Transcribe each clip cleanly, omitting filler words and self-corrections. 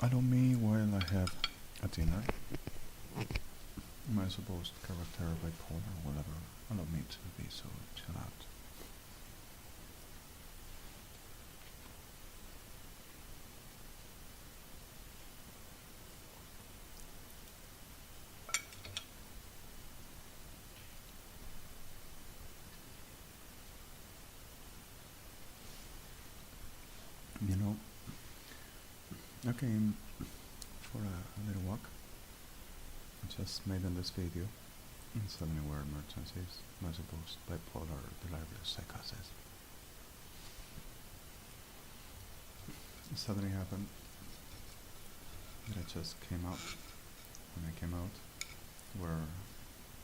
Allow me while I have a dinner. My supposed character bipolar or whatever. Allow me to be so chill out. You know, I came for a little walk. I just made in this video. And suddenly were emergencies. My supposed bipolar delirious psychosis. It suddenly happened that I just came out. When I came out, were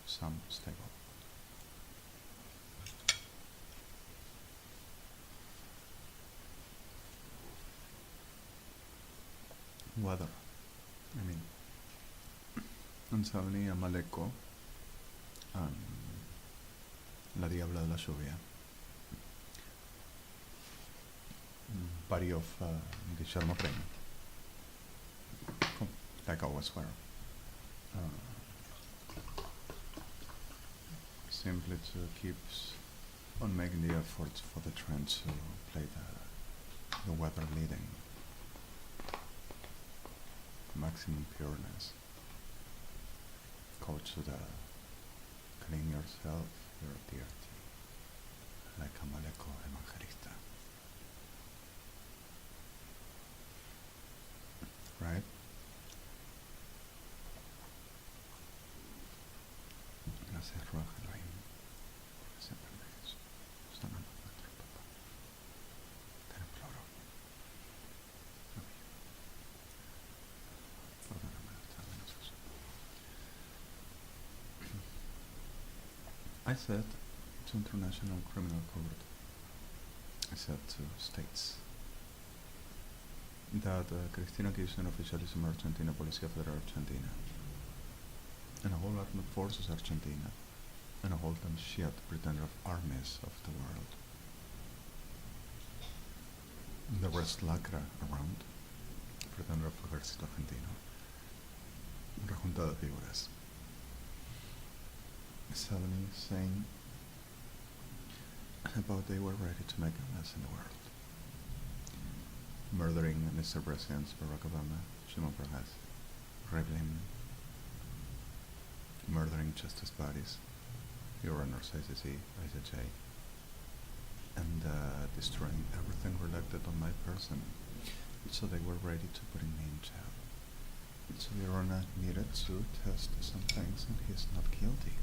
some stable. Weather. I mean, and suddenly Amaleko, la diabla de la lluvia, body of Guillermo Premio, like always were. Simply to keep on making the efforts for the trend to play the weather leading. Maximum pureness. Coach to the clean yourself, you're dirty. Like a Maleko evangelista. Right? Gracias, Roja Elohim, porque siempre me dices, sonando nuestro papá. Te lo imploro. Perdóname, está menos eso. I said to International Criminal Court, I said to states, that Cristina Kirchner oficialism Argentina, Policía Federal Argentina, and a whole armed forces Argentina, and a whole damn shit pretender of armies of the world. The rest lacra around, pretender of ejército argentino, una junta de figuras. Suddenly saying about they were ready to make a mess in the world. Murdering Mr. Presidents Barack Obama, Shimon Peres, REDEM, murdering justice bodies, Your Honor's ICC, ICJ, and destroying everything related on my person. So they were ready to put me in jail. So Your Honor needed to test some things and he's not guilty.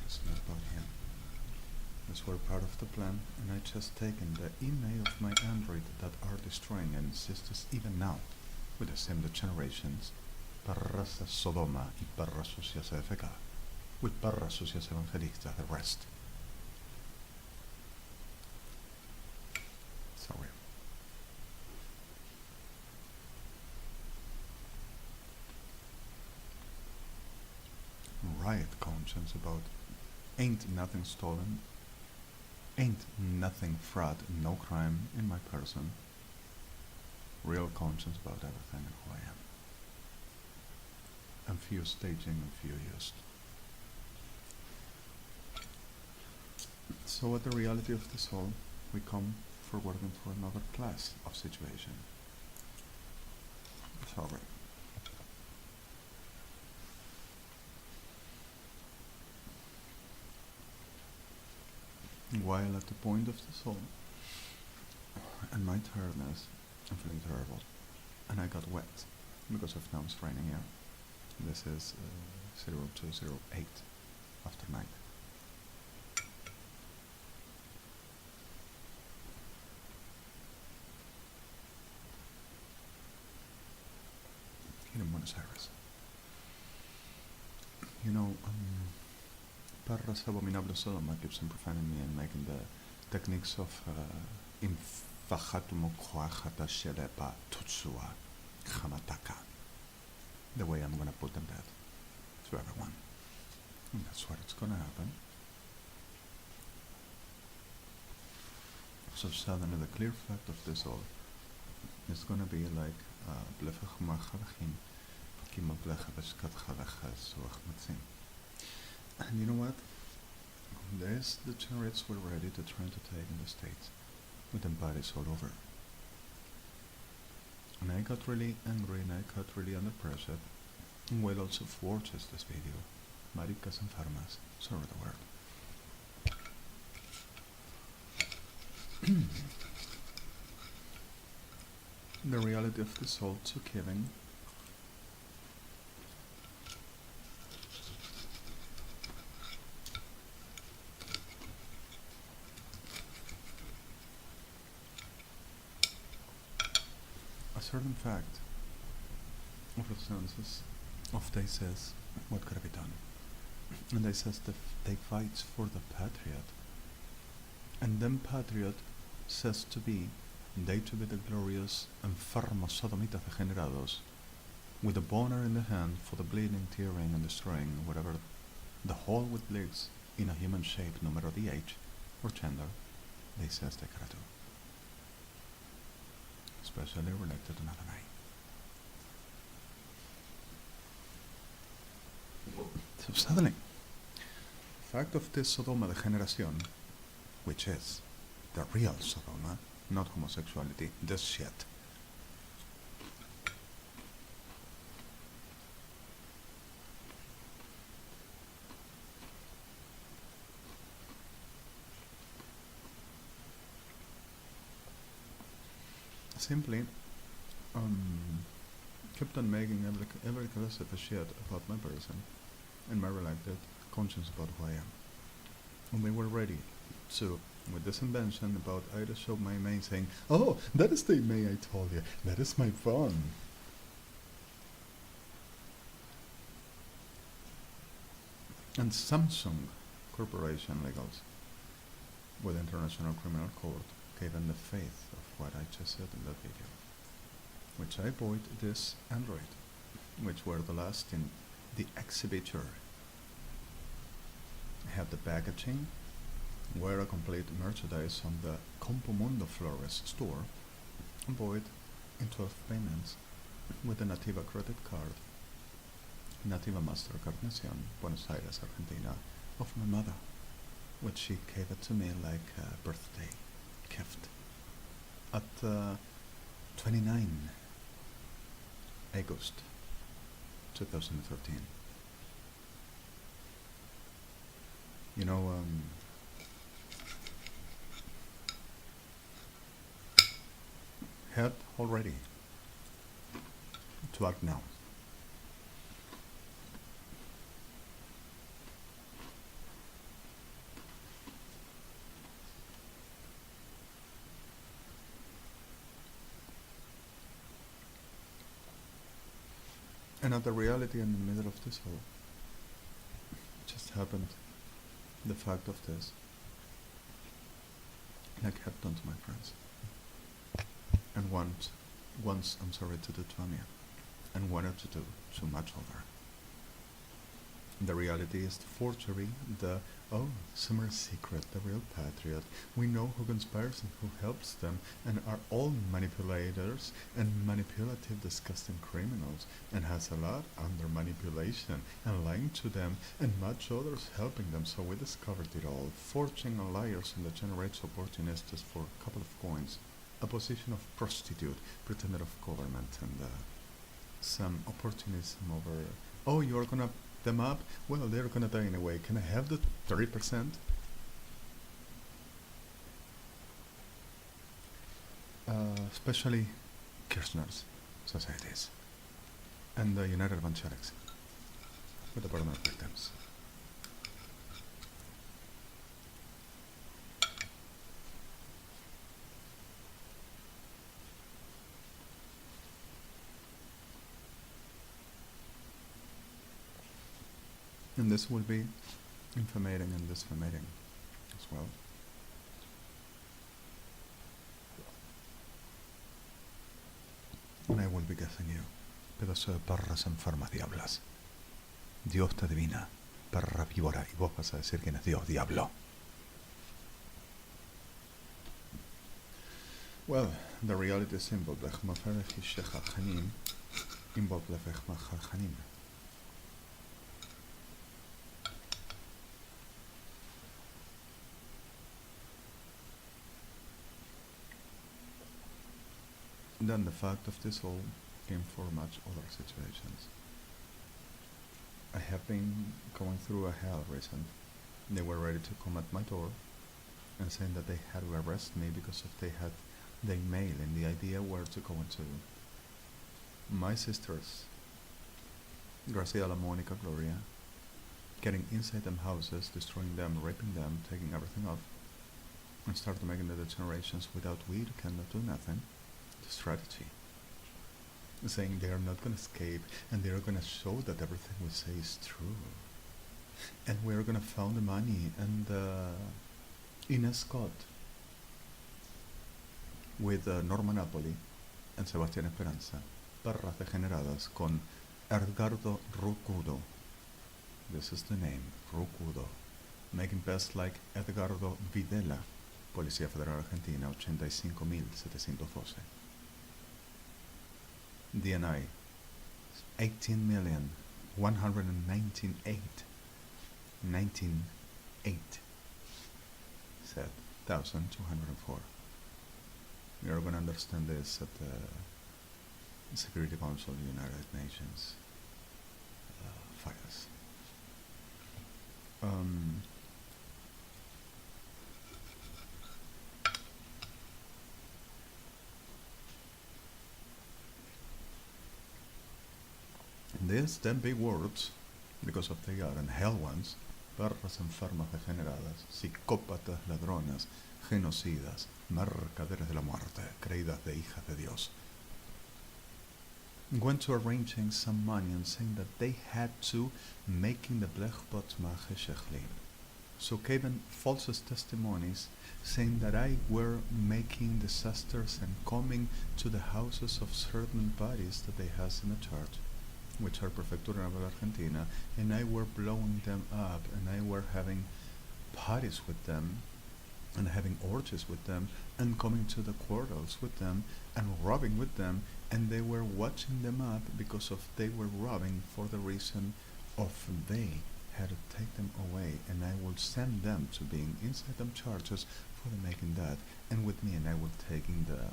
It's not about him. These were part of the plan, and I just taken the email of my Android that are destroying and insist even now, with the same generations, perras de Sodoma y perras sucias FK, with perras sucias evangelistas, the rest. Sorry. Riot conscience about ain't nothing stolen, ain't nothing fraud, no crime in my person. Real conscience about everything and who I am. And few staging and few used. So at the reality of this whole, we come forwarding for another class of situation. Sorry. While at the point of the soul, and my tiredness, I'm feeling terrible, and I got wet because of now it's raining here. This is 0208 after night. Here in Buenos Aires. You know, Parras abominable Sodoma keeps on profaning me and making the techniques of infachatumo koachata shelepa tutsua chamataka. The way I'm gonna put them that to everyone. And that's what it's gonna happen. So suddenly the clear fact of this all is gonna be like bleffig maghalachim, kima blecha beshkat chalachas suachmatzim. And you know what? These degenerates were ready to try to take in the States, with them bodies all over. And I got really angry and I got really under pressure, and will also watches this video. Maricas and farmas, sorry the word. The reality of the soul to giving a certain fact of the senses of they says what could be done, and they says they fights for the patriot, and them patriot says to be they to be the glorious enfermos sodomitas degenerados, with a boner in the hand for the bleeding, tearing and destroying whatever the whole with legs in a human shape, no matter the age or gender, they says they gotta do, especially related to Adonai. So suddenly, the fact of this Sodoma degeneración, which is the real Sodoma, not homosexuality, this shit. Simply kept on making every class of shit about my person and my related conscience about who I am. And they were ready to, with this invention about I just showed my main saying, oh, that is the May I told you, that is my phone. And Samsung Corporation legals with International Criminal Court gave them the faith of what I just said in that video, which I bought this Android, which were the last in the exhibitor. I have the packaging, were a complete merchandise on the Compomundo Flores store, and bought in 12 payments with a Nativa credit card, Nativa Mastercard Nación, Buenos Aires, Argentina, of my mother, which she gave it to me like a birthday gift at 29 August 2013. You know, head already to act now. And at the reality in the middle of this whole just happened the fact of this, like I've done to my friends, and once I'm sorry to do to Amia, and wanted to do so much over. The reality is the forgery, the summer secret, the real patriot. We know who conspires and who helps them, and are all manipulators and manipulative, disgusting criminals, and has a lot under manipulation and lying to them, and much others helping them. So we discovered it all, forging and liars, and the generates opportunistas for a couple of coins, a position of prostitute, pretender of government, and some opportunism over, oh, you're gonna them up? Well, they're gonna die anyway. Can I have the 30%? Especially Kirchner's societies and the United Evangelics with the burden of victims. And this will be infamating and disfamating as well. And I will be guessing you, pedazo de perras enfermas diablas. Dios te adivina, perra víbora, y vos vas a decir quién es Dios, diablo. Well, the reality is simple. Then the fact of this all came for much other situations. I have been going through a hell recent. They were ready to come at my door and saying that they had to arrest me because of they mail, and the idea were to go into my sisters, Graciela, Monica, Gloria, getting inside them houses, destroying them, raping them, taking everything off, and start making the degenerations without we cannot do nothing. The strategy. Saying they are not going to escape, and they are going to show that everything we say is true. And we are going to find the money, and Ines Scott with Norma Napoli and Sebastián Esperanza, barras degeneradas con Edgardo Rucudo. This is the name, Rucudo. Making best like Edgardo Videla, Policía Federal Argentina, 85.712. DNI, 18,119,8 said 1,204. We are going to understand this at the Security Council of the United Nations files. These then big words, because of they are in hell ones, perras enfermas degeneradas, psicópatas ladronas, genocidas, mercaderes de la muerte, creídas de hijas de Dios, went to arranging some money and saying that they had to making the BLYTT mache shechli. So given false testimonies saying that I were making disasters and coming to the houses of certain bodies that they has in the church, which are Prefectura of Argentina, and I were blowing them up, and I were having parties with them, and having orgies with them, and coming to the quarters with them, and robbing with them, and they were watching them up because of they were robbing for the reason of they had to take them away, and I will send them to being inside them charges for the making that, and with me, and I will taking the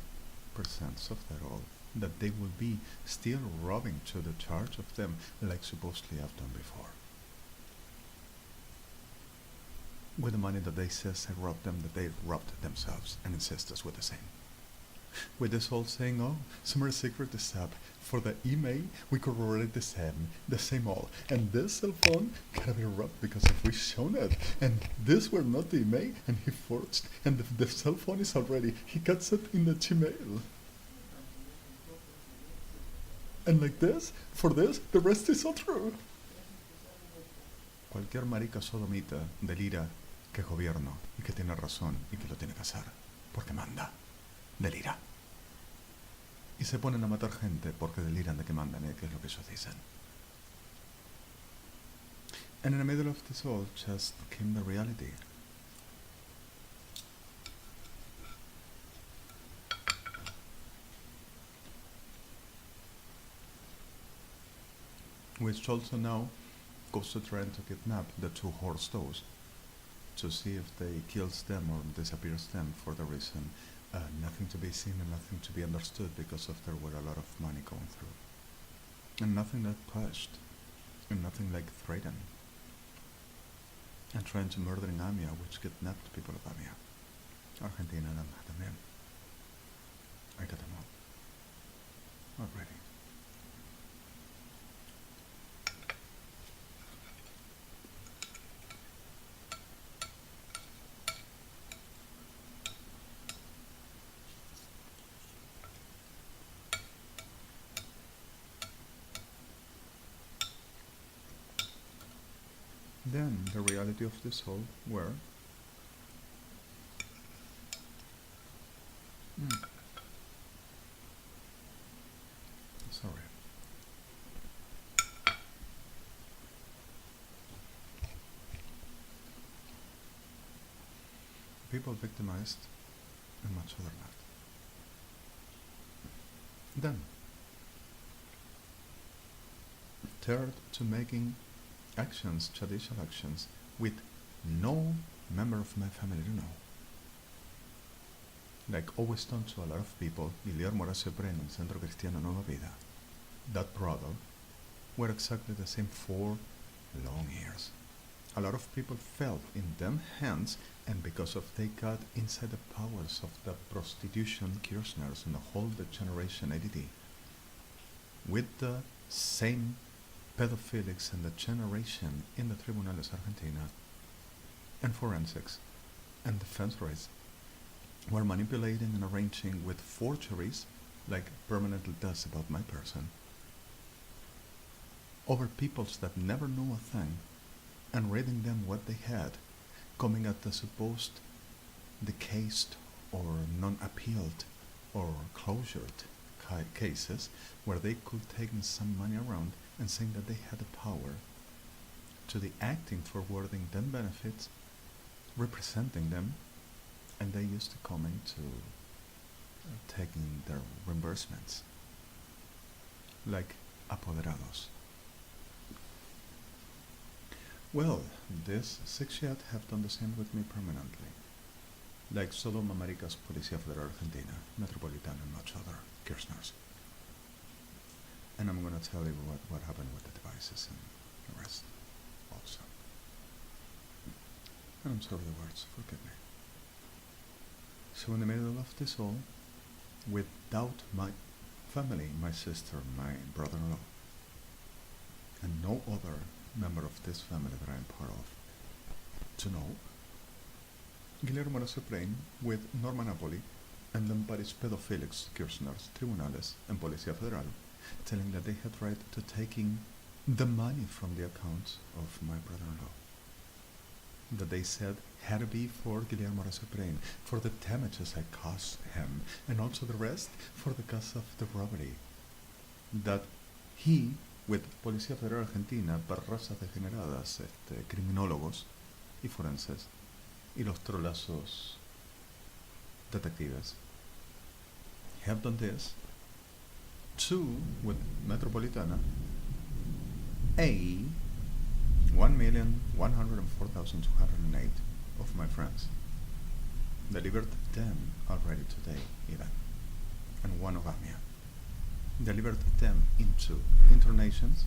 percents of that all, that they will be still robbing to the charge of them like supposedly I've done before. With the money that they says I robbed them, that they robbed themselves and insist us with the same. With this whole saying, oh, Summer Secret is up. For the email, we corroborate the same all. And this cell phone gotta be robbed because if we shown it, and this were not the email, and he forged, and the cell phone is already, he gets it in the Gmail. And like this, for this, the rest is all true. Cualquier marica sodomita delira que es gobierno y que tiene razón y que lo tiene que hacer, porque manda, delira. Y se ponen a matar gente porque deliran de que mandan, que es lo que ellos dicen. And in the middle of this all just came the reality. Which also now goes to trying to kidnap the two horse toes to see if they kills them or disappears them for the reason nothing to be seen and nothing to be understood because of there were a lot of money going through. And nothing like pushed and nothing like threatened. And trying to murder in Amia, which kidnapped people of Amia. Argentina and también. I got them all. Already. Then the reality of this whole were sorry. People victimized and much other not. Then, third, to making actions, judicial actions, with no member of my family to know. Like always done to a lot of people, Guillermo Horacio Bren and Centro Cristiano Nueva Vida, that brother, were exactly the same for long years. A lot of people fell in them hands, and because of they got inside the powers of the prostitution Kirchners and the whole generation ADD, with the same pedophilics and the generation in the Tribunales Argentina, and forensics, and defense rates, were manipulating and arranging with forgeries, like permanently does about my person, over peoples that never knew a thing, and reading them what they had, coming at the supposed decased or non-appealed or closured cases where they could take some money around and saying that they had the power to the acting forwarding them benefits, representing them, and they used to come into taking their reimbursements like apoderados. Well, this 6 yet have done the same with me permanently, like solo America's Policía Federal Argentina, Metropolitana, and much other Kirchners. And I'm going to tell you what happened with the devices and the rest also. And I'm sorry the words, forgive me. So in the middle of this all, without my family, my sister, my brother-in-law, and no other member of this family that I am part of, to know, Guillermo Horacio Brain with Norma Napoli and then Paris pedophilics, Kirchners, Tribunales, and Policía Federal, telling that they had right to taking the money from the accounts of my brother-in-law. That they said had to be for Guillermo Horacio Brain, for the damages I caused him, and also the rest for the cost of the robbery. That he, with Policía Federal Argentina, barrazas degeneradas, criminólogos y forenses, y los trolazos detectives, have done this. Two, with Metropolitana, A, 1,104,208 of my friends delivered them already today even, and one of Amia delivered them into internations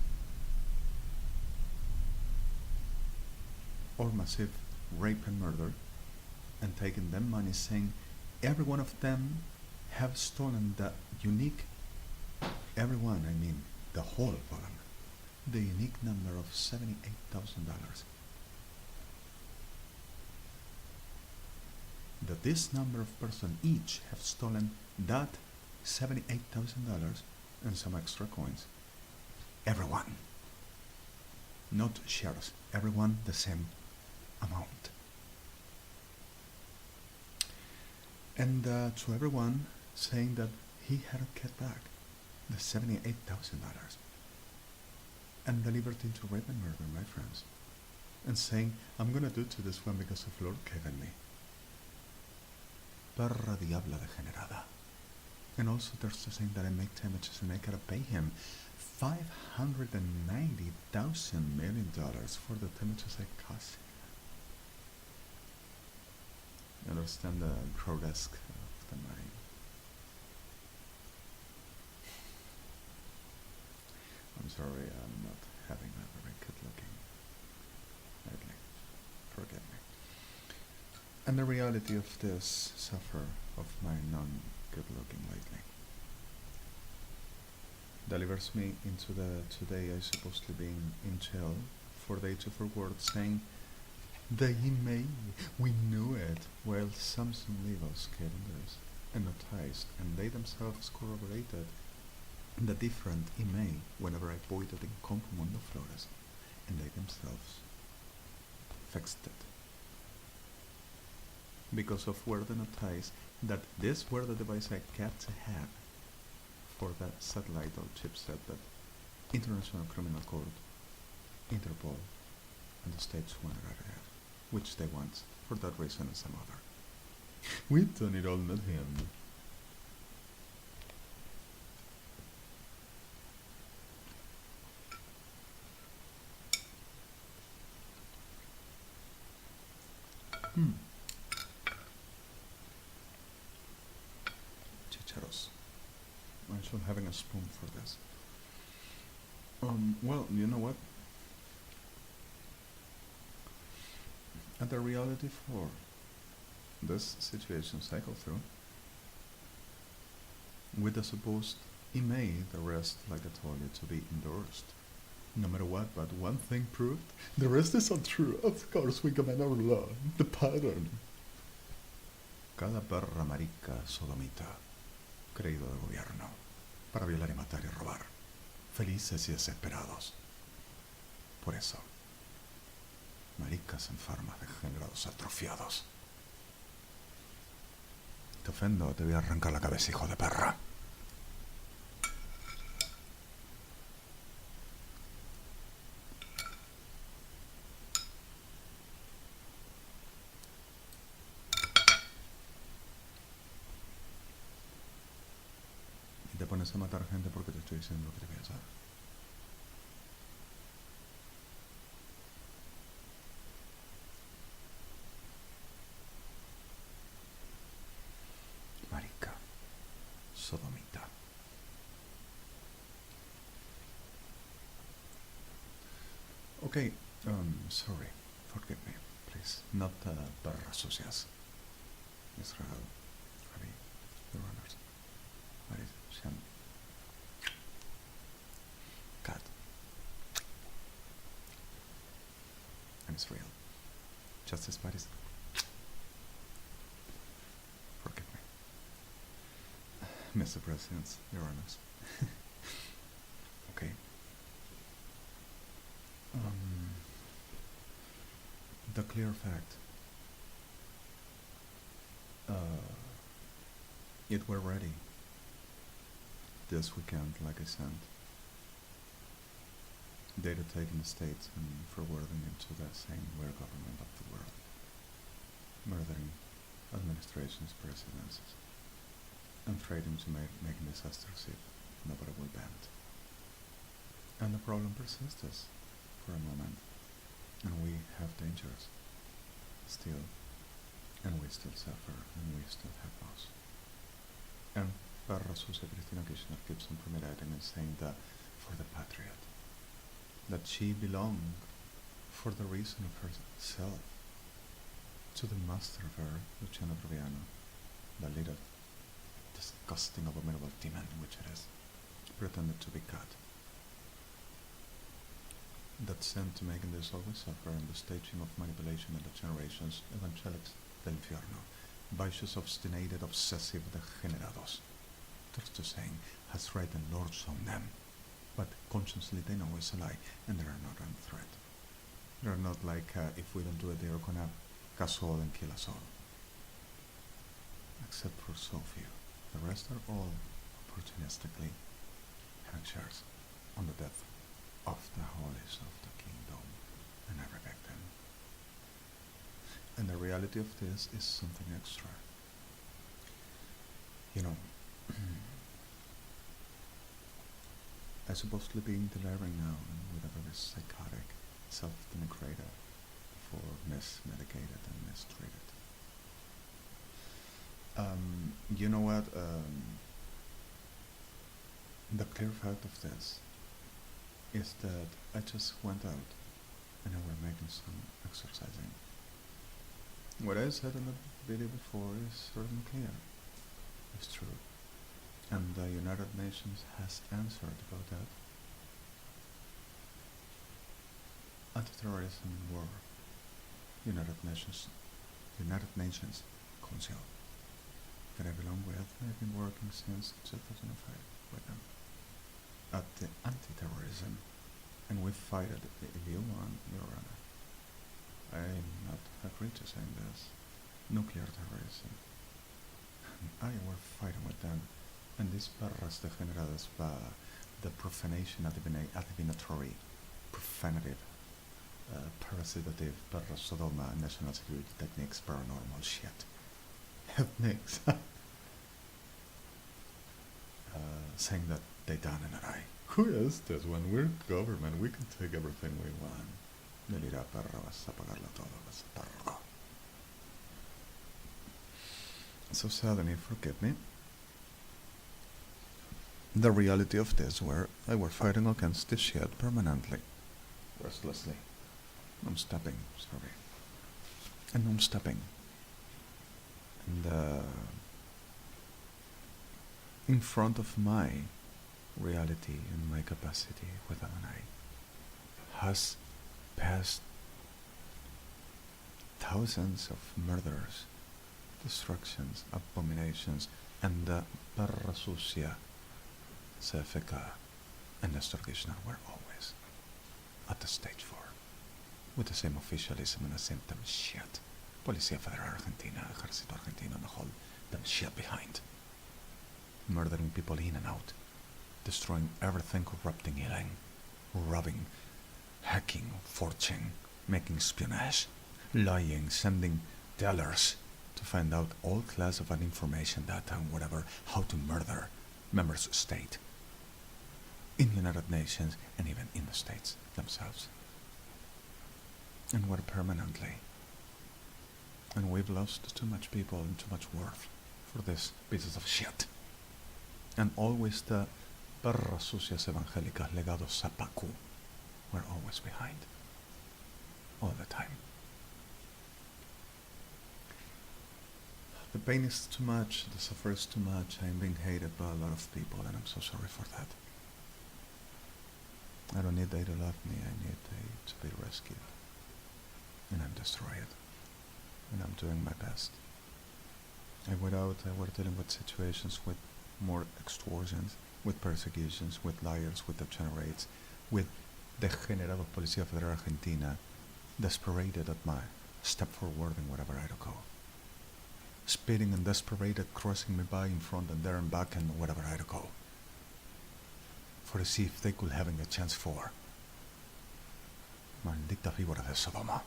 or massive rape and murder, and taken them money, saying every one of them have stolen the unique, everyone, I mean the whole of them, the unique number of $78,000. That this number of persons each have stolen that $78,000 and some extra coins. Everyone. Not shares. Everyone the same amount. And to everyone saying that he had to get back the $78,000 and delivered into rape and murder, my friends, and saying, I'm gonna do to this one because of Lord given me. Perra diabla degenerada. And also there's saying that I make damages and I gotta pay him $590,000 million for the damages I caused him. You understand the grotesque of the mind. I'm sorry, I'm not having a very good looking lately. Forgive me. And the reality of this suffer of my non-good looking lately delivers me into the today I supposedly being in jail for day to forward saying they may, we knew it, while Samsung Legals came this and noticed, and they themselves corroborated the different email whenever I voided in Compomundo Flores, and they themselves fixed it. Because of where they noticed that this were the device I got to have for the satellite or chipset that International Criminal Court, Interpol, and the states wanted I to have, which they want for that reason and some other. We've done it all, not him. Chicharos. I should having a spoon for this. Well, you know what? And the reality for this situation cycle through, with the supposed may the rest, like I told you, to be endorsed. No matter what, but one thing proved, the rest is untrue. Of course we command our law, the pattern. Cada perra marica sodomita, creído de gobierno, para violar y matar y robar, felices y desesperados. Por eso, maricas enfermas degenerados atrofiados. Te ofendo, te voy a arrancar la cabeza, hijo de perra. Y te pones a matar gente porque te estoy diciendo lo que te voy a hacer. Marica, sodomita. Okay, sorry, forgive me, please. Not perras sucias. Israel, Rabbi, the runners. What is it? Shem. Cat. And Israel. Justice parties. Forgive me. Mr. President, Your Honors. Okay. The clear fact. It were ready this weekend, like I said. Data taken the states and forwarding into the same weird government of the world, murdering administrations, presidencies, and trading to make disasters if nobody will bend. And the problem persists for a moment, and we have dangers still, and we still suffer, and we still have loss. And Barra Sucia Cristina Kirchner keeps on promulgating and saying that for the patriot, that she belonged for the reason of herself to the master of her, Luciano Proviano, the little disgusting, abominable demon which it is, pretended to be God. That sent to making this always suffer and the staging of manipulation and the generations, evangelics del infierno, vicious, obstinated, obsessive, degenerados. Truth to saying, has written lords on them, but consciously they know it's a lie, and they are not a threat. They are not like, if we don't do it, they are gonna cast all and kill us all. Except for so few. The rest are all opportunistically having shares on the death of the holies of the kingdom, and I respect them. And the reality of this is something extra. You know, I supposedly being delirium now and with a very psychotic, self-denigrated for mismedicated and mistreated. You know what? The clear fact of this is that I just went out and I were making some exercising. What I said in the video before is certainly clear. It's true. And the United Nations has answered about that. Anti-terrorism war. United Nations Council that I belong with. I've been working since 2005 with them at the anti-terrorism, and we fight it if you want, Your Honor. I'm not agreed to saying this. Nuclear terrorism. I were fighting with them, and these perras degeneradas by the profanation, adivinatory, profanative, parasitative, perra sodoma, national security techniques, paranormal shit. Ethnics. Saying that they done an eye. Who is this? When we're government, we can take everything we want. Mira, perra, vas a pagarlo todo, vas a perro. so suddenly, forgive me, the reality of this where I were fighting against this shit permanently, restlessly, non-stopping, sorry, and non-stopping, and in front of my reality and my capacity with an eye has passed thousands of murders, destructions, abominations, and the barra sucia, CFK, and Nestor Kirchner were always at the stage 4, with the same officialism and the same damn shit. Policía Federal Argentina, Ejército Argentino, and the whole damn shit behind. Murdering people in and out, destroying everything, corrupting, killing, robbing, hacking, forging, making espionage, lying, sending tellers to find out all class of information, data, and whatever, how to murder members of state in the United Nations and even in the states themselves. And we're permanently. And we've lost too much people and too much worth for these pieces of shit. And always the perras sucias evangélicas legados a Pacu were always behind. All the time. The pain is too much, the suffer is too much, I'm being hated by a lot of people and I'm so sorry for that. I don't need they to love me, I need they to be rescued. And I'm destroyed. And I'm doing my best. I went out, I were dealing with situations with more extortions, with persecutions, with liars, with degenerates, with degenerados Policía Federal Argentina, desperated at my step forward in whatever I go. Speeding and desperated, crossing me by in front and there and back and whatever I go. For to see if they could having a chance for. Maldita víbora de Sodoma.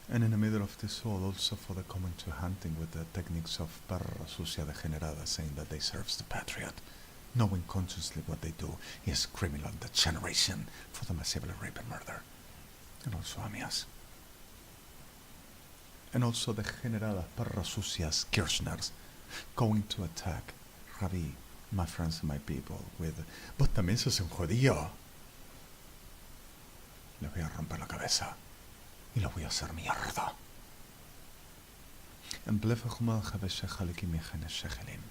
And in the middle of this all, also for the coming to hunting with the techniques of perra sucia degenerada, saying that they serves the patriot, knowing consciously what they do is criminal degeneration for the massive rape and murder. And also amias. And also the degeneradas perra sucias Kirchners going to attack Rabbi, my friends and my people, with "Vos también sos un judío". Les voy a romper la cabeza. Y lo voy a hacer mierda. En blijven gewoon gewissig in mijn genesiggelim.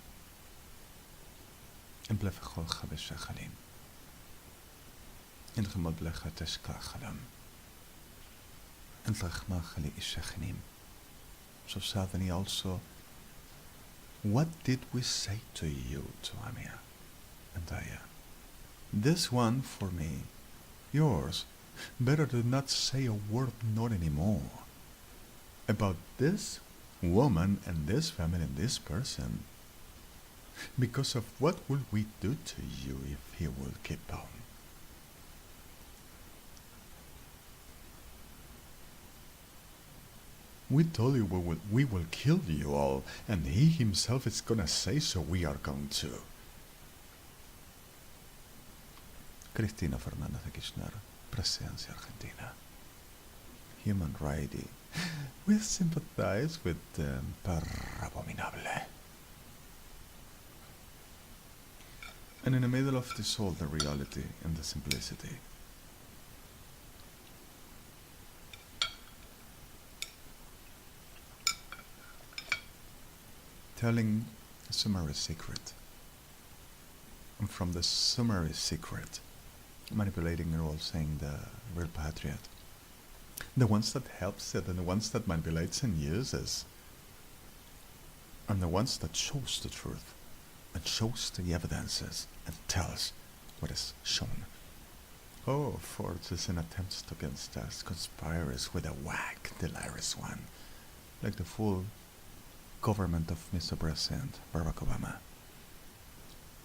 En blijven gewoon gewissig. En gemal blijven teskagelim. En terugmageli is zeggelim. So suddenly also, what did we say to you, to Amia and Daya? This one for me, yours. Better to not say a word, not anymore, about this woman and this family and this person, because of what will we do to you if he will keep on. We told you we will kill you all, and he himself is gonna say so. We are going to. Cristina Fernández de Kirchner, Presidencia Argentina. Human rights. We sympathize with them, perra abominable. And in the middle of this all, the reality and the simplicity. Telling a summary secret. And from the summary secret, manipulating it all, saying the real patriot. The ones that helps it and the ones that manipulates and uses. And the ones that shows the truth and shows the evidences and tells what is shown. Oh, forces and attempts against us, conspires with a whack, delirious one, like the full government of Mr. President Barack Obama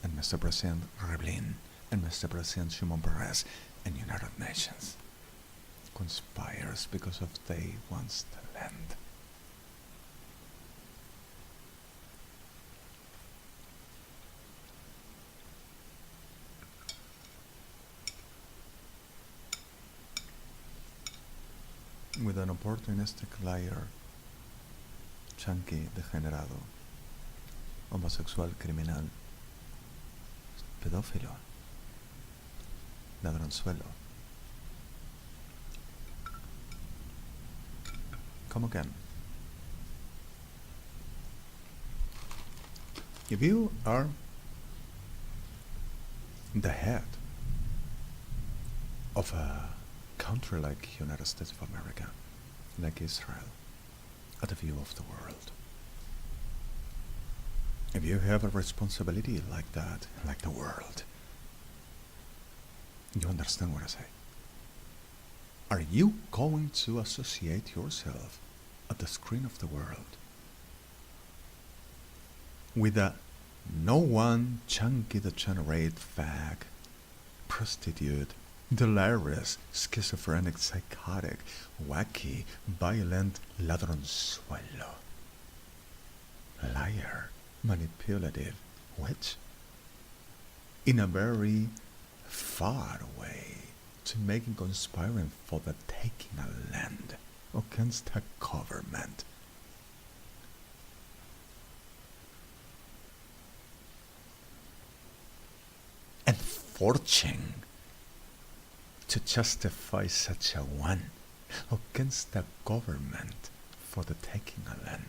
and Mr. President Rivlin and Mr. President Shimon Peres and United Nations conspires because of they wants the land. With an opportunistic liar chunky, degenerado, homosexual, criminal, pedófilo, ladronzuelo. Come again. If you are the head of a country like United States of America, like Israel, at the view of the world, if you have a responsibility like that, like the world, you understand what I say. Are you going to associate yourself at the screen of the world with a no one chunky degenerate fag, prostitute, delirious, schizophrenic, psychotic, wacky, violent ladronzuelo, liar, manipulative witch, in a very far way to making conspiring for the taking a land against a government? And fortune to justify such a one against the government for the taking a land.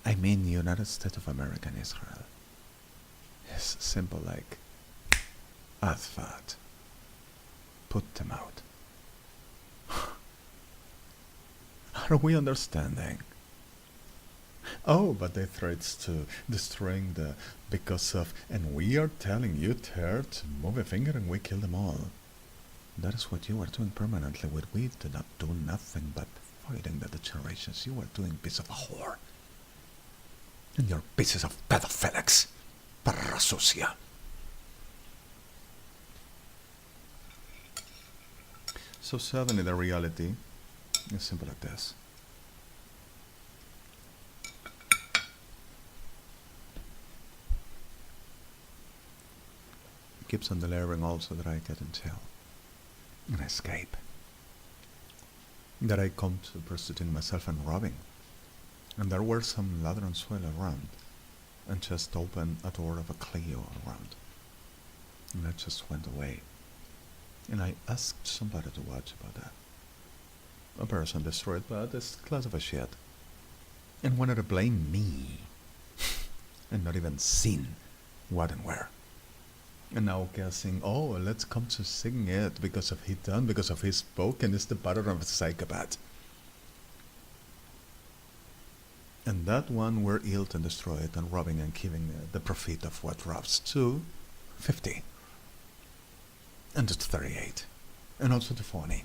I mean, United States of America and Israel is simple like Athvat. Put them out. Are we understanding? Oh, but they threats to destroying the because of, and we are telling you there to move a finger and we kill them all. That is what you are doing permanently. What we do not do nothing but fighting the generations. You are doing piece of a whore. And you're pieces of pedophilics. Perra sucia. So suddenly the reality is simple like this. Keeps on delivering also that I get in jail and escape. That I come to prostituting myself and robbing. And there were some ladronzuelo around and just opened a door of a Clio around. And I just went away. And I asked somebody to watch about that. A person destroyed by this class of a shit. And wanted to blame me. And not even seen what and where. And now guessing, oh, let's come to sing it because of he done, because of he spoke, and it's the pattern of a psychopath. And that one were ill and destroyed and robbing and giving the profit of what robs to 50. And to 38. And also to 40.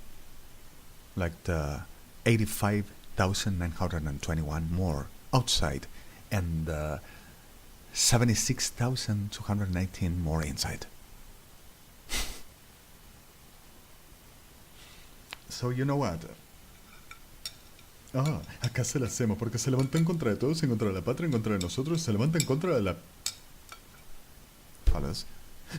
Like the 85,921 more outside and 76,219 more inside. So you know what? Acá se la hacemos porque se levanta en contra de todos, en contra de la patria, en contra de nosotros, se levanta en contra de la... ¿Falas?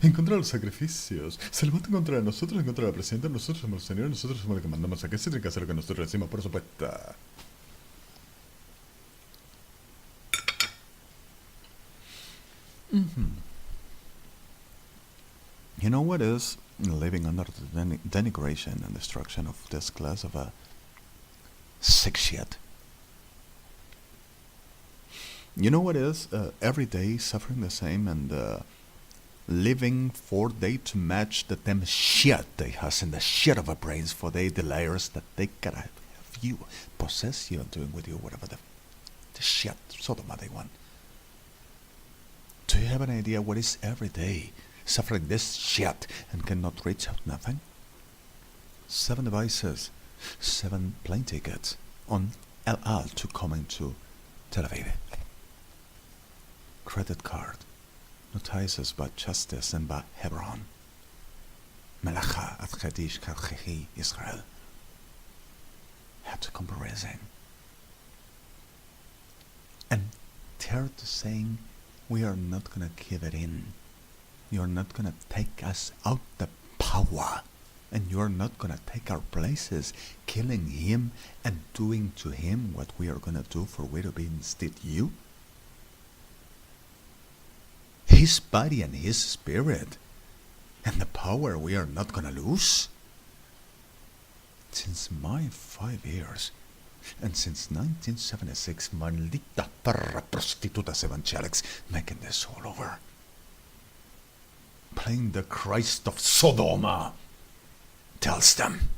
En contra de los sacrificios, se levanta en contra de nosotros, en contra de la presidenta, nosotros somos los señores, nosotros somos los que mandamos aquí, se tiene que hacer lo que nosotros decimos, por supuesto. You know what is living under the denigration and destruction of this class of a sick shit? You know what is every day suffering the same and living for day to match the damn shit they has in the shit of our brains for they desires that they gotta have you, possess you and doing with you whatever the shit sodoma they want. Do you have an idea what is every day suffering this shit and cannot reach out nothing? 7 devices, 7 plane tickets on El Al to coming to Tel Aviv. Credit card, notices by Justice and by Hebron. Melacha at Chadish Karchechi Israel. Had to comparison. And they're saying, we are not going to give it in. You're not going to take us out the power. And you're not gonna take our places, killing him and doing to him what we are gonna do for we to be instead you? His body and his spirit and the power we are not gonna lose? Since my 5 years, and since 1976, maldita perra prostitutas evangelics making this all over. Playing the Christ of Sodoma tells them.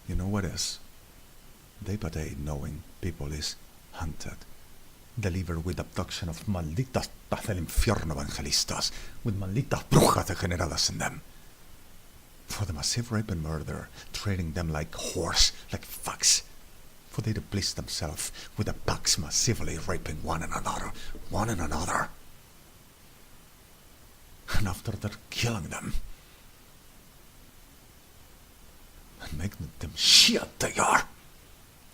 You know what is? Day by day knowing people is hunted, delivered with abduction of malditas del infierno evangelistas, with malditas brujas degeneradas in them. For the massive rape and murder, treating them like whores, like fucks. For they to please themselves with the bugs massively raping one another. And after they're killing them, and making them shit they are,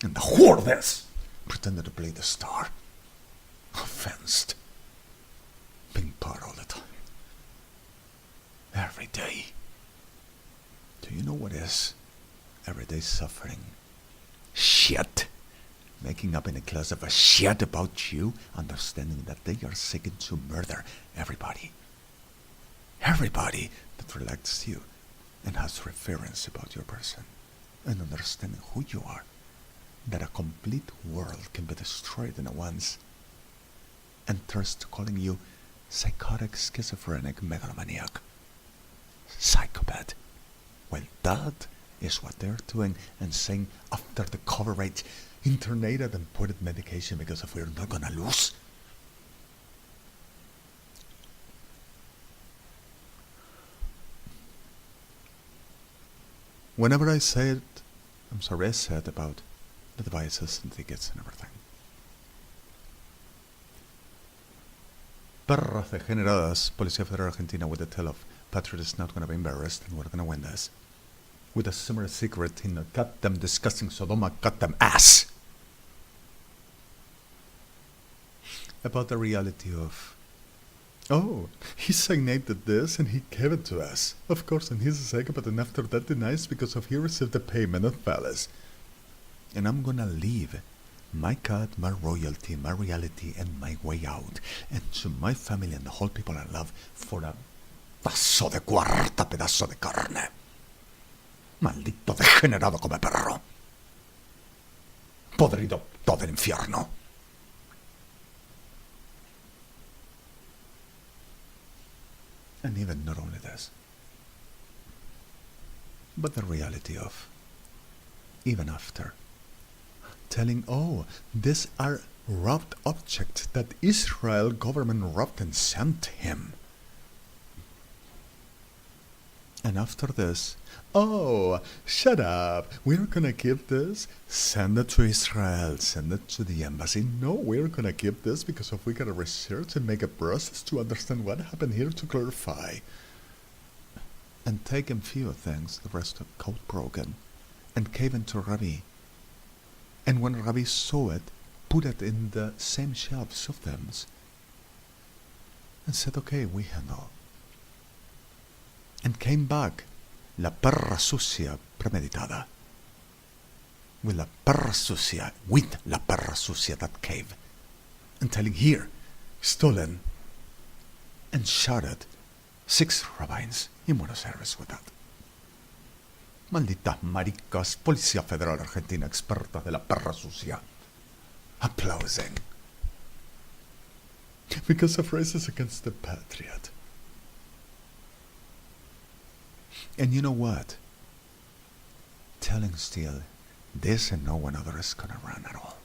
and the whore this pretended to play the star, offensed, being part all the time, every day. Do you know what is everyday suffering? Shit. Making up in a class of a shit about you, understanding that they are seeking to murder everybody. Everybody that relates you and has reference about your person. And understanding who you are. That a complete world can be destroyed in a once. And turns to calling you psychotic, schizophrenic, megalomaniac. Psychopath. Well, that is what they're doing and saying after the cover rate, internated and put it medication because if we're not gonna lose. Whenever I said about the devices and tickets and everything. Perras degeneradas, Policía Federal Argentina with the tale of Patriot is not going to be embarrassed and we're going to win this. With a similar secret in a goddamn disgusting Sodoma goddamn ass. About the reality of, oh, he signated this and he gave it to us. Of course, and he's a psychopath and after that denies because of he received the payment of palace. And I'm going to leave my cut, my royalty, my reality and my way out. And to my family and the whole people I love for a vaso de cuarta pedazo de carne. Maldito degenerado come perro. Podrido todo el infierno. And even not only this, but the reality of, even after, telling, oh, these are robbed objects that Israel government robbed and sent him. And after this, oh, shut up, we're gonna keep this, send it to Israel, send it to the embassy. No, we're gonna keep this because if we gotta research and make a process to understand what happened here to clarify. And taken few things, the rest of code broken, and gave it to Rabbi. And when Rabbi saw it, put it in the same shelves of them, and said, okay, we handle. And came back, la perra sucia premeditada, with la perra sucia that cave, and telling, here, stolen, and shot at 6 rabbis in Buenos Aires with that. Malditas maricas, Policía Federal Argentina, expertas de la perra sucia, applauding. Because of races against the patriot. And you know what? Telling still, this and no one other is gonna run at all.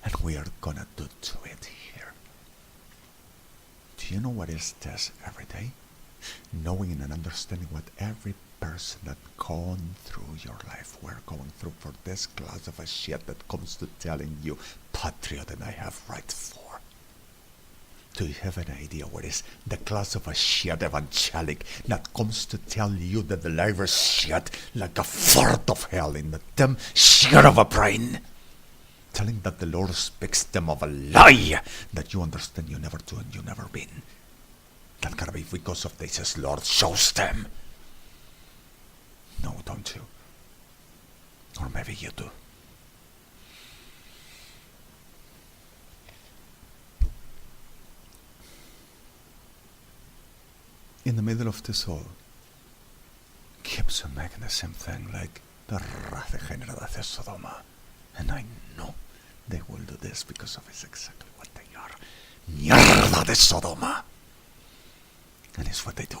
And we are gonna do to it here. Do you know what is this every day? Knowing and understanding what every person that gone through your life, we're going through for this class of a shit that comes to telling you, patriot, and I have right for. Do you have an idea what is the class of a shit evangelic that comes to tell you that the life is shit like a fart of hell in the damn shit of a brain? Telling that the Lord speaks them of a lie that you understand you never do and you never been. That gotta be because of this as Lord shows them. No, don't you? Or maybe you do. In the middle of this all, keeps on making the same thing like the wrath degenerada de Sodoma. And I know they will do this because of it's exactly what they are. Mierda de Sodoma! And it's what they do.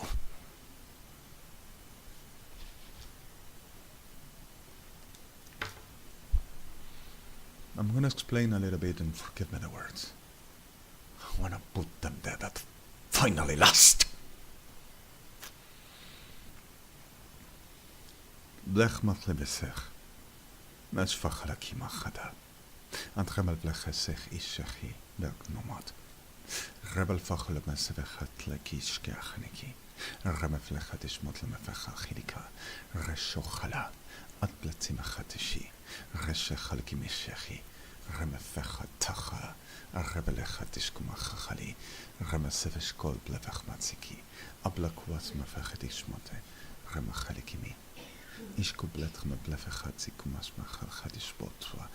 I'm gonna explain a little bit and forgive me the words. I wanna put them dead at finally last. Blech matlebesech. Mes fachalaki machada. And remel blechesech ishachi. Berg nomad. Rebel fachalek mesevechat lekish keachniki. Remeflechat ishmotlem chilika. Reshochala. At bletzimachatishi. Reshechalki mishechi. Remefechat tacha. Rebelechat ishkumachachali. Remesevesh kol blevech matziki. Ablakuat mefechat ishmote. Remachalikimi. Ishku BLYTT blefechatzi kumasmachal chadishbotwa.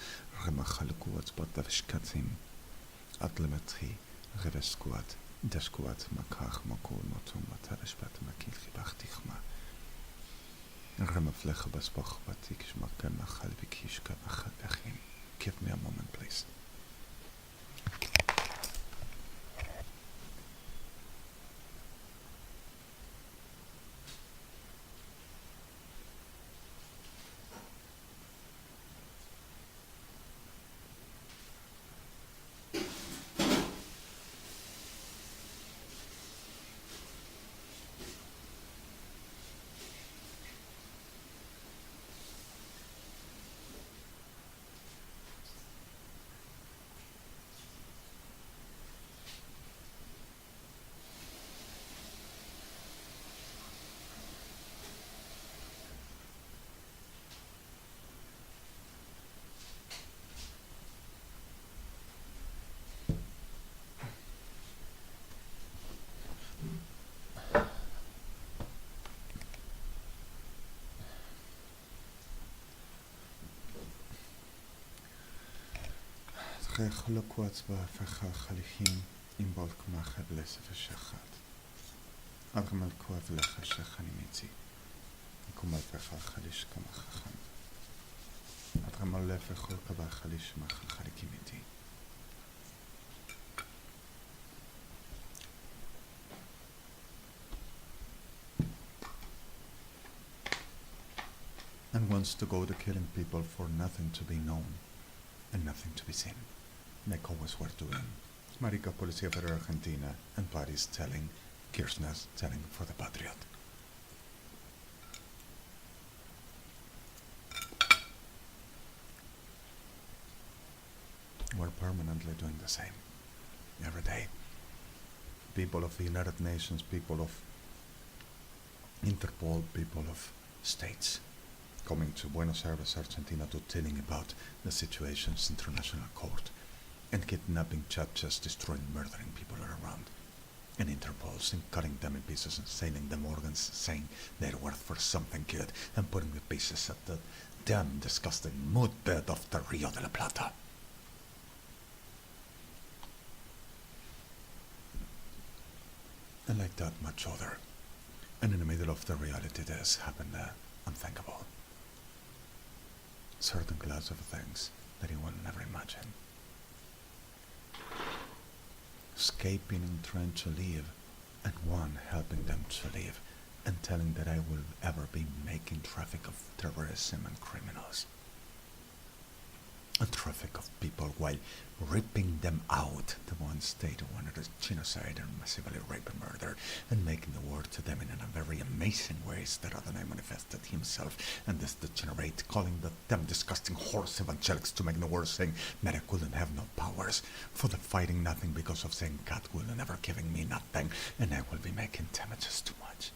Remachalkuat botavishkatzim. Atlemetri. Reveskuat. Deskuat makach makul motum matarishbat makil chibachtichma. Remaflecha basbach batikish makan machal vikishka machal vechim. Give me a moment, please. Rechlokwat ba'afecha chalichim im bol kumacha blesef shachat. Adgamal kwa vlecha shachanimiti. Kumal fecha chalish kamachacham. Adgamal lefechol kaba chalish machachalikimiti. And wants to go to killing people for nothing to be known and nothing to be seen. Like always were doing. Marica Policía for Argentina and parties telling, Kirchner's telling for the Patriot. We're permanently doing the same. Every day. People of the United Nations, people of Interpol, people of states coming to Buenos Aires, Argentina to telling about the situations in international court and kidnapping judges, destroying, murdering people around, and Interpol cutting them in pieces and selling them organs, saying they're worth for something good, and putting the pieces at the damn disgusting mud bed of the Rio de la Plata. And like that much other. And in the middle of the reality there's happened the unthinkable. Certain class of things that you will never imagine. Escaping and trying to live, and one helping them to live, and telling that I will ever be making traffic of terrorism and criminals. A traffic of people while ripping them out, the ones they wanted as genocide and massively rape and murder, and making the word to them in a very amazing ways that Adonai manifested himself, and this degenerate, calling them disgusting horse evangelics to make the word, saying that I couldn't have no powers, for the fighting nothing because of saying God will never giving me nothing, and I will be making damages too much.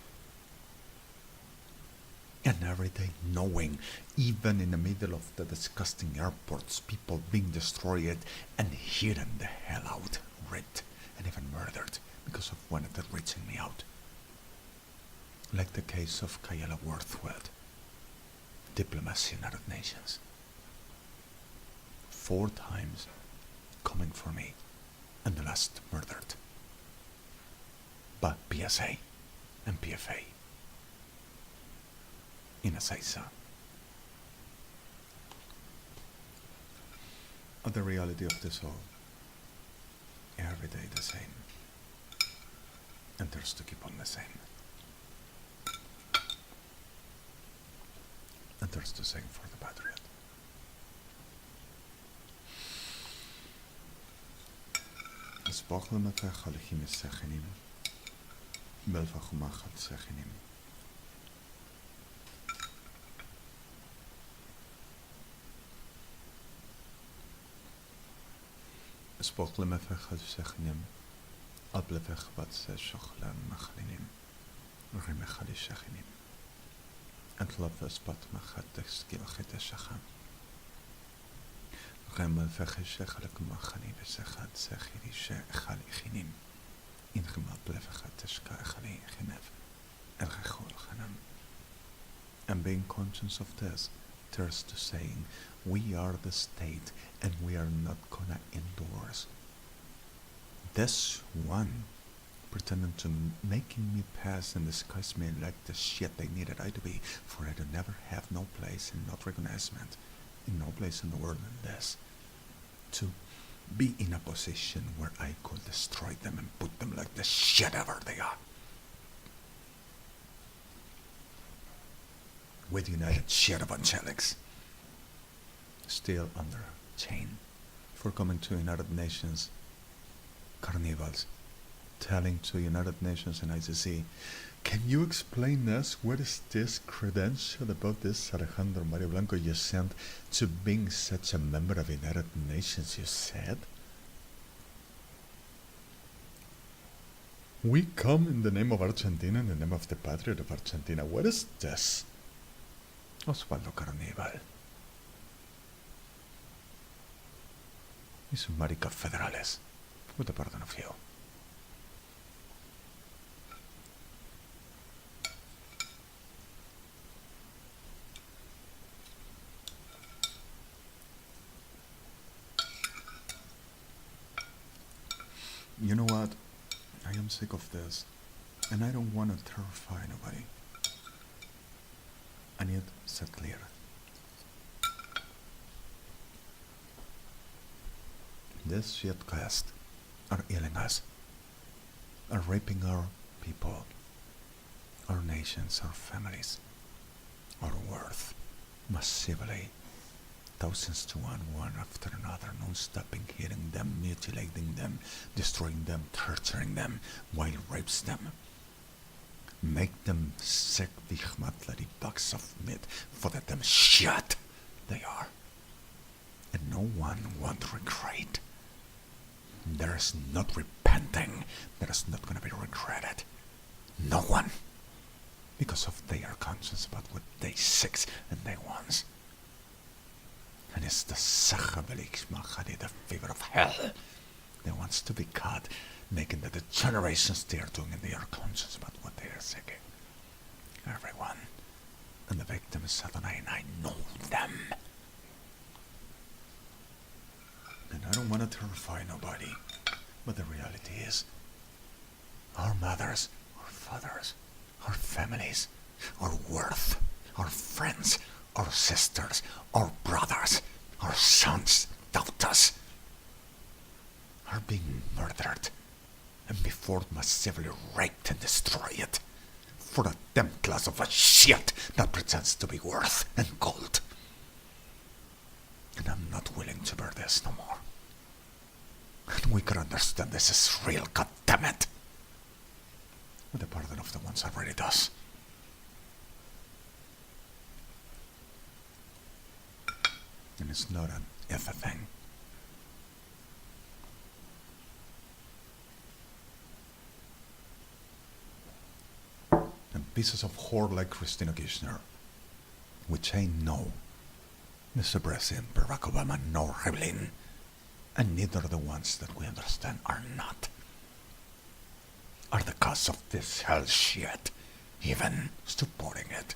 And every day knowing, even in the middle of the disgusting airports, people being destroyed and hidden the hell out, raped, and even murdered because of wanted at reaching me out. Like the case of Kayla Worthwell, Diplomacy United Nations. 4 times coming for me, and the last murdered. But PSA and PFA in Ezeiza. The reality of this all, every day the same, and there's to keep on the same. And there's the same for the Patriot. Spoghlem te Khalhim Sechinim, Belfachumachal Sechinim. Spoghlem te Khal Sechinim, Ablevech Bat Seshachlan Machlinim, Rimechali Sechinim. And love us but Machatex Gilchete Shachan. Remel Vecheshechalek Machani Vesechat Sechiri Shechalichinim. In Gemal Blevechateshka Echali Genev. El Rechol Hanam. And being conscious of this, there's to saying, we are the state and we are not gonna endorse this one pretending to making me pass and discuss me like the shit they needed I to be, for I to never have no place and not recognizement, in no place in the world than this, to be in a position where I could destroy them and put them like the shit ever they are. With United Shit of Angelics still under chain for coming to United Nations carnivals, telling to United Nations and ICC, can you explain us what is this credential about this Alejandro Mario Blanco you sent to being such a member of United Nations, you said? We come in the name of Argentina, in the name of the Patriot of Argentina. What is this? Osvaldo Carnival. Y sus maricas federales. With the pardon of you. You know what? I am sick of this, and I don't want to terrify nobody. I need set clear. This shitcast are killing us, are raping our people, our nations, our families, our worth, massively. Thousands to one after another, non-stopping, hitting them, mutilating them, destroying them, torturing them, while rapes them. Make them sick, dichmatlari bucks of meat for the damn shit they are. And no one won't regret. There is not repenting, there is not going to be regretted. No one. Because of their conscience about what they seeks and they want. And it's the Sachabelik Machadi, the fever of hell, that wants to be caught, making the generations they are doing and they are conscious about what they are seeking. Everyone. And the victims, Adonai, and I know them. And I don't want to terrify nobody, but the reality is, our mothers, our fathers, our families, our worth, our friends, our sisters, our brothers, our sons, daughters, are being murdered and before massively raped and destroyed for a damn class of a shit that pretends to be worth and gold. And I'm not willing to bear this no more. And we can understand this is real, goddammit. With the pardon of the ones already does. And it's not an if a thing. And pieces of whore like Christina Kirchner, which I know Mr. President Barack Obama nor Rivlin, and neither the ones that we understand are not. are the cause of this hell shit, even supporting it.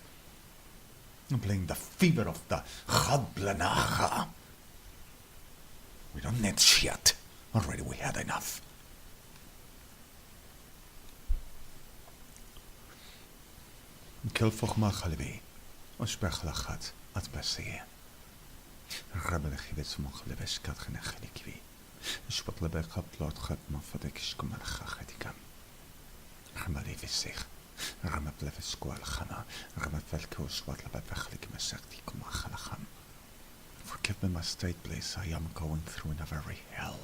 I'm playing the fever of the Hadblanacha. We don't need shit. Already we had enough. Kilfoch ma khalibi. Oshbech lachat at basiye. Rabel khibet mokhlebesh kat khne khalikibi. Shpat lebe qaplot khat ma fadekish kum al khatikam. Ramali visich. Rama bleves squal khana. Rama velko shpat lebe khalik masakti kum khalacham. Forgive me my state, please. I am going through a very hell,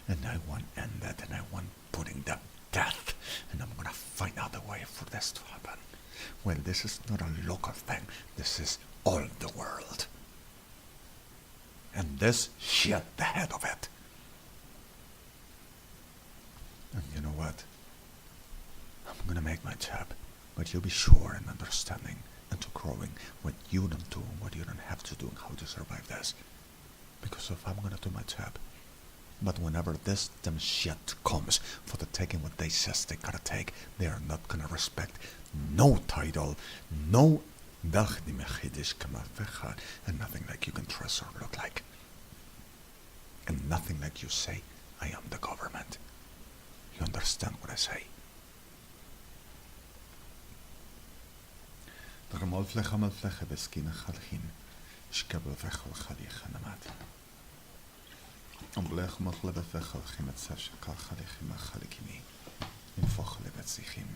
and I want end that, and I want putting them death, and I'm gonna find out a way for this to happen. Well, this is not a local thing. This is all the world, and this shit the head of it. And you know what? I'm gonna make my job, but you'll be sure and understanding and to growing what you don't do, what you don't have to do, and how to survive this. Because if I'm gonna do my job, but whenever this damn shit comes for the taking what they says they gotta take, they are not gonna respect no title, no and nothing like you can trust or look like. And nothing like you say, I am the government. You understand what I say? Der Malflech am Malfleche beskine Chalchin, Schkebel vechel Chalichin amat. Amblech Machlebe vechel Chimet Sesh Kal Chalichim Chalikimi, in Fochle Betzichim.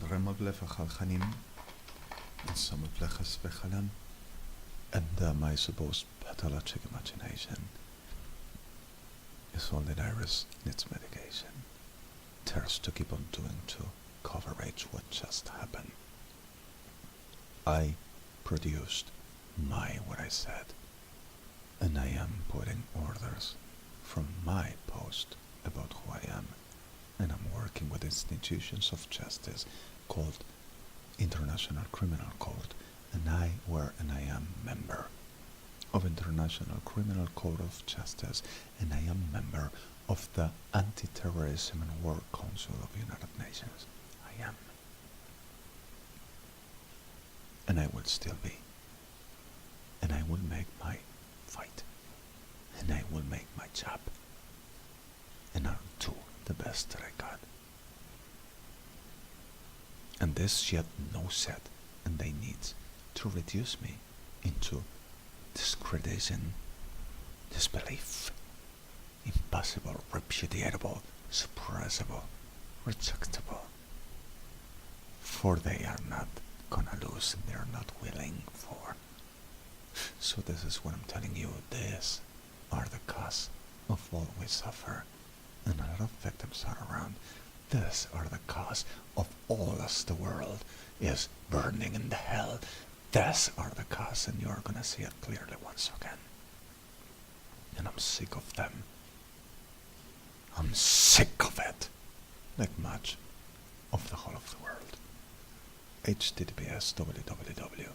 Der Malflech Chalchanim, and some Malfleches Bechalam, and my supposed pathologic imagination. Is all that Iris needs medication. Tears to keep on doing to coverage what just happened. I produced what I said, and I am putting orders from my post about who I am, and I'm working with institutions of justice called International Criminal Court, and I am member of International Criminal Court of Justice, and I am member of the Anti-Terrorism and War Council of the United Nations. I am. And I will still be. And I will make my fight. And I will make my job. And I'll do the best that I got. And this yet no set, and they need to reduce me into discreditation, disbelief, impossible, repudiatable, suppressible, rejectable. For they are not gonna lose and they are not willing for. So this is what I'm telling you. These are the cause of all we suffer, and a lot of victims are around. These are the cause of all as the world is burning in the hell. These are the cause, and you're gonna see it clearly once again. And I'm sick of them. I'm sick of it. Like much of the whole of the world. HTTPS www.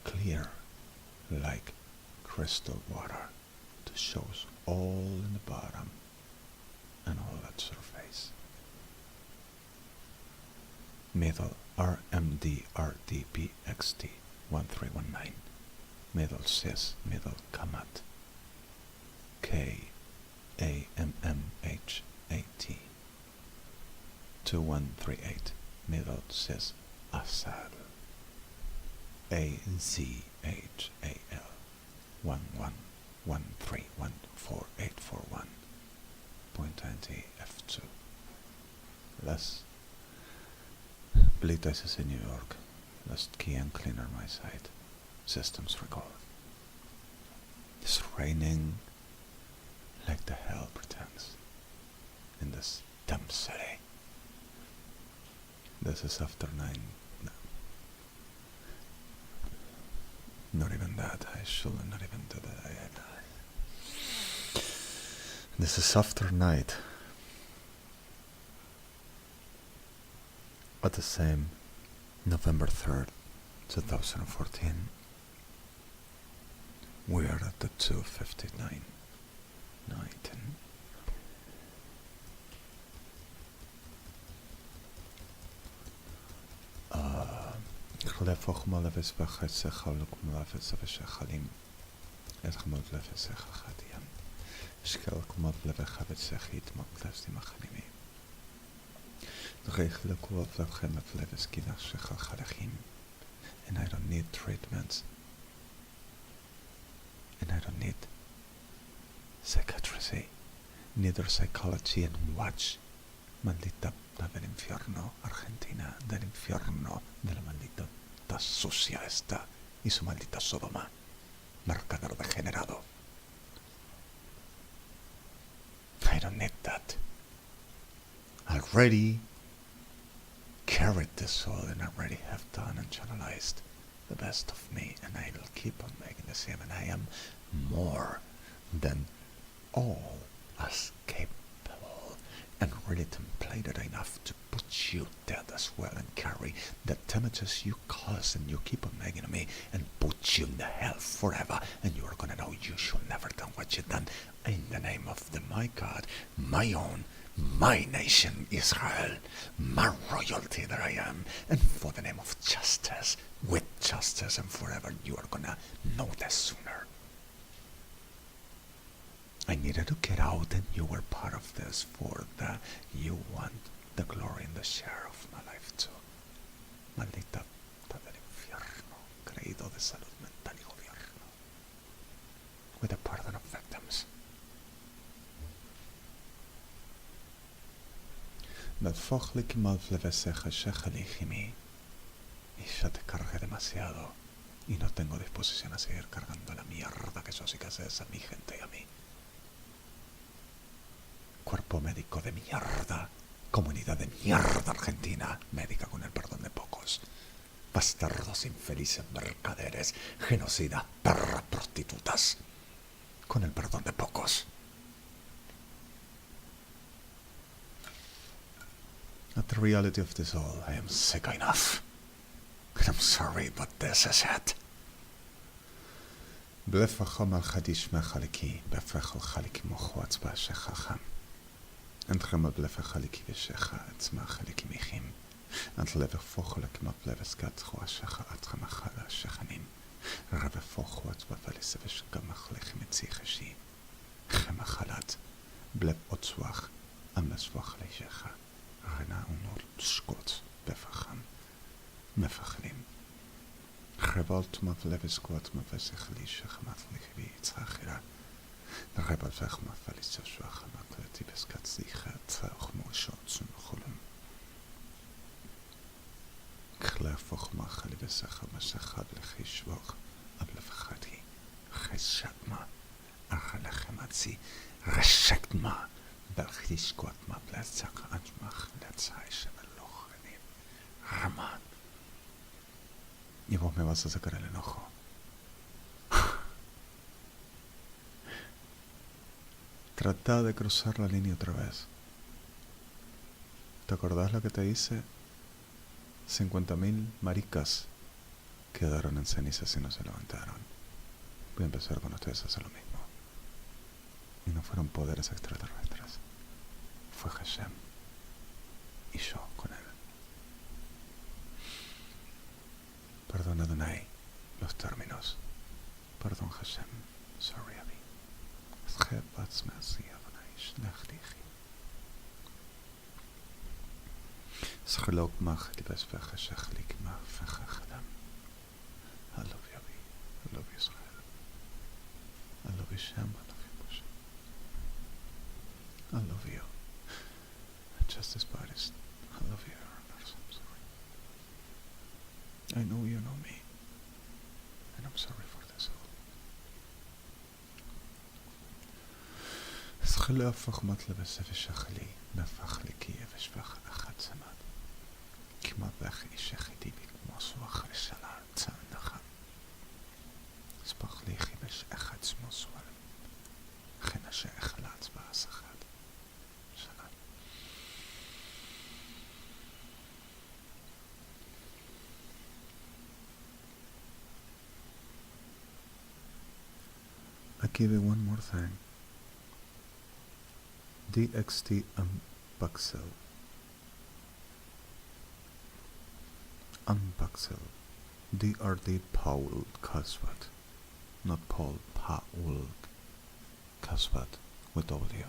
Clear like crystal water to shows all in the bottom and all at surface. Middle RMDRDPXT 1319. Middle cis middle kamat KAMMHAT 2138. Middle cis asal AZHAL 1113148141.20 F2. Less BLYTT is in New York. Last key and cleaner my site. Systems recall. It's raining like the hell pretends in this damn city. This is after 9. No. Not even that. I should not even do that. This is after night. At the same November 3rd, 2014. We're at the 2:59. 9, 10. خلافخ ملفس بخس خلق ملفس بشخليم ادخمود لفس خخاتيام شكلك مطلب خبت سخيت مقلس دي مخليمي دغيخلك وطلب خمت لفس كده شخل خلقيم and I don't need treatments and I don't need psychiatry, neither psychology and watch maldita del infierno Argentina, del infierno de la maldita sucia esta y su maldita Sodoma, mercader degenerado. I don't need that. Already carried this all and already have done and channelized the best of me, and I will keep on making the same, and I am more than all as capable and really templated enough to put you dead as well and carry the damages you cause and you keep on making to me and put you in the hell forever, and you are gonna know you should never done what you done in the name of my God, my own, my nation Israel, my royalty that I am, and for the name of justice, with justice, and forever you are gonna know this sooner. I needed to get out, and you were part of this for you want the glory and the share of my life too. Maldita del infierno, creído de salud mental y gobierno, with the pardon of victims. Dat foglik malfleveseja shejalijimi, y ya te cargué demasiado, y no tengo disposición a seguir cargando la mierda que sos y que haces a mi gente y a mí. Cuerpo médico de mierda, comunidad de mierda argentina, médica con el perdón de pocos, bastardos infelices mercaderes, genocidas, perras prostitutas, con el perdón de pocos. At the reality of this all, I am sick enough, and I'm sorry, but this is it. بلفخم الخديش ما خلكي بفخ الخلكي مخوات باشخخم انتخم بلفخ خلكي بشخا اتما خلكي ميخيم انت لفخ فخلك ما بلفسكات خوا شخا اتخم خلا شخنيم رب فخوات بفلس بشكا مخلخ متسيخشي خم خلات بلب اتسواخ امس فخلي شخا غنا ونور تشكوت بفخم مفخليم خبالت ما فلبسكوات ما فسخلي شخ ما فلخبي تاخرة ربال فخ ما فلس شخ ما قلتي بسكات زيخة تاخ موشات سن خلم خلاف فخ ما خلي بسخ ما شخ بلخيش وخ قبل فخاتي خشت ما أخل خماتي رشكت ما بلخيش كوات ما بلاتساق أجمع خلات عايشة باللوخنين رمان. Y vos me vas a sacar el enojo. Trata de cruzar la línea otra vez. ¿Te acordás lo que te hice? 50.000 maricas quedaron en cenizas y no se levantaron. Voy a empezar con ustedes a hacer lo mismo. Y no fueron poderes extraterrestres. Fue Hashem. Y yo con él. Perdón Adonai, los términos. Perdón Hashem, sorry Abi. Schep batzmasi Adonai, shlech lichi. Schelok mach libes vecheshech lik mach vechechdam. I love you Abi, I love you Israel. I love you Shem, I love you Moshe. I love you. Just as bad as I love you. I know you know me, and I'm sorry for this all. سخلا فخ مطلب السفش خلي نفخ لكي فشفخ أخد سماد كما بخ إشخدي بك مصوخ الشلال تسندخم سبخ لي خبش أخد سمصول خنش أخلات بأسخد شلال. I give you one more thing. DXT Unpixel. Unpixel. DRD Paul Kasvat. Not Paul, Paul Kasvat with W.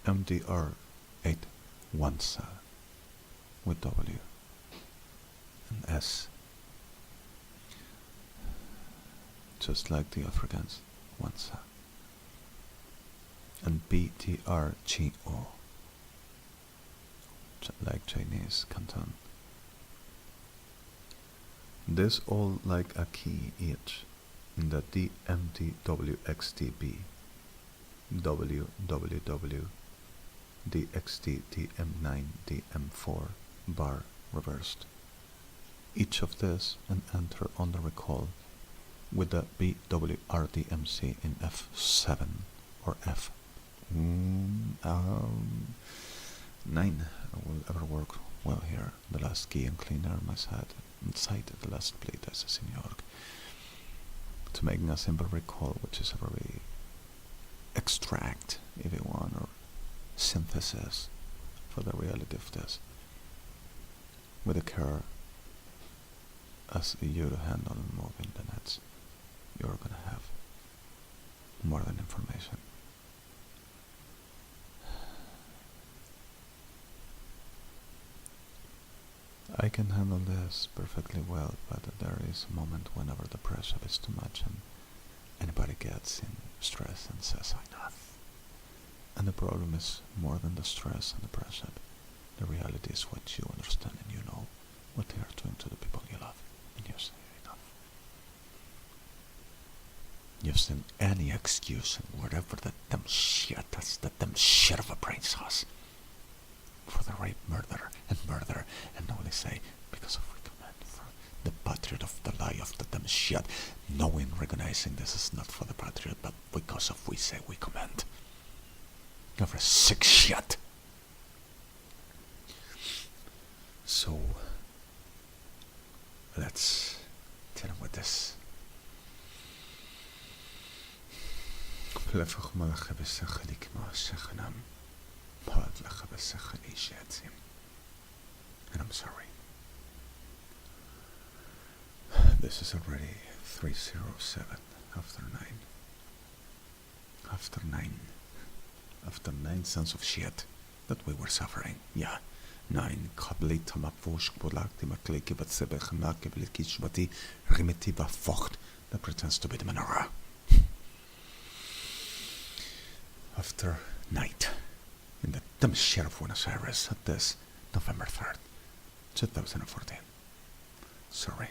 MDR 8 Wansa with W and S, just like the Africans, Wansa, and BTRGO, like Chinese Canton. This all like a key each in the DMDWXTB, WWW, DXT, DM9, DM4 bar reversed. Each of this and enter on the recall with the BWRDMC in F7 or F9 will ever work well here. The last key and cleaner my side the last plate as a senior to making a simple recall, which is a very extract if you want, or synthesis for the reality of this, with the care as you to handle and move in the nets. You're gonna have more than information. I can handle this perfectly well, but there is a moment whenever the pressure is too much and anybody gets in stress and says enough. And the problem is more than the stress and the pressure. The reality is what you understand and you know what they are doing to the people you love, and you say enough. You've seen any excuse and whatever that them shit of a brain sauce for the rape, murder, and only say because of recommend for the patriot of the lie of the dumb shit, knowing, recognizing this is not for the patriot, but because of we say we commend. You're a sick shit. So let's deal with this. And I'm sorry. This is already 3:07 after 9. After 9 cents of shit that we were suffering. Yeah. 9 kabli tamapush bulakti makliki but sebechmaki blikishbati primitiva focht that pretends to be the menorah. After night in the dumb shit of Buenos Aires at this November 3rd, 2014. Sorry.